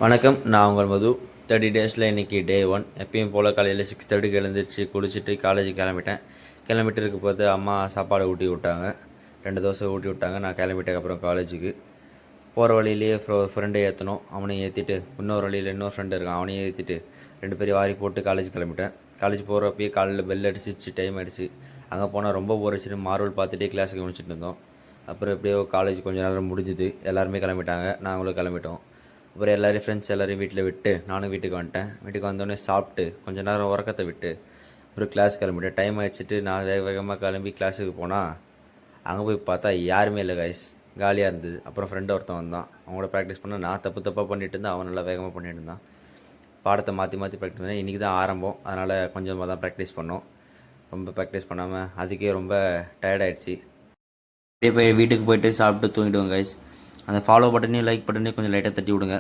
வணக்கம். நான் உங்கள் மது. 30 டேஸில் இன்றைக்கி டே 1. எப்பயும் போல் காலையில் 6:30க்கு எழுந்திரிச்சு குளிச்சுட்டு காலேஜுக்கு கிளம்பிட்டேன். கிளம்பிட்டு இருக்கும்போது அம்மா சாப்பாடு ஊட்டி விட்டாங்க. 2 தோசை ஊட்டி விட்டாங்க. நான் கிளம்பிட்டதுக்கப்புறம் காலேஜுக்கு போகிற வழியிலேயே ஃப்ரெண்டை ஏற்றணும். அவனையும் ஏற்றிட்டு இன்னொரு வழியில் இன்னொரு ஃப்ரெண்டு இருக்கான், அவனையும் ஏற்றிட்டு 2 பேரும் வாரி போட்டு காலேஜ் கிளம்பிட்டேன். காலேஜ் போகிறப்பயே காலையில் பெல் அடிச்சிச்சு, டைம் அடிச்சு. அங்கே போனால் ரொம்ப போர் அடிச்சுட்டு மார்வல் பார்த்துட்டே கிளாஸுக்கு முடிச்சுட்டு இருந்தோம். அப்புறம் எப்படியோ காலேஜ் கொஞ்சம் நேரம் முடிஞ்சுது. எல்லாருமே கிளம்பிட்டாங்க, நாங்களும் கிளம்பிட்டோம். அப்புறம் எல்லோரும் ஃப்ரெண்ட்ஸ் எல்லோரையும் வீட்டில் விட்டு நானும் வீட்டுக்கு வந்துட்டேன். வீட்டுக்கு வந்தோடனே சாப்பிட்டு கொஞ்சம் நேரம் உறக்கத்தை விட்டு அப்புறம் கிளாஸ் கிளம்பிட்டேன். டைம் ஆகிடுச்சிட்டு நான் வேகமாக கிளம்பி கிளாஸுக்கு போனால் அங்கே போய் பார்த்தா யாருமே இல்லை கைஸ், காலியாக இருந்தது. அப்புறம் ஃப்ரெண்டு ஒருத்தன் வந்தான், அவங்களோட ப்ராக்டிஸ் பண்ண நான் தப்பாக பண்ணிட்டு இருந்தேன், அவன் நல்லா வேகமாக பண்ணிட்டு இருந்தான். பாடத்தை மாற்றி ப்ராக்டிஸ் பண்ணேன். இன்றைக்கி தான் ஆரம்பம், அதனால் கொஞ்சமாக தான் ப்ராக்டிஸ் பண்ணோம். ரொம்ப ப்ராக்டிஸ் பண்ணாமல் அதுக்கே ரொம்ப டயர்டாயிடுச்சு. அப்படியே போய் வீட்டுக்கு போயிட்டு சாப்பிட்டு தூங்கிடுவோம் கைஸ். அந்த ஃபாலோ பட்டனையும் லைக் பட்டனையும் கொஞ்சம் லைட்டாக தட்டி விடுங்க.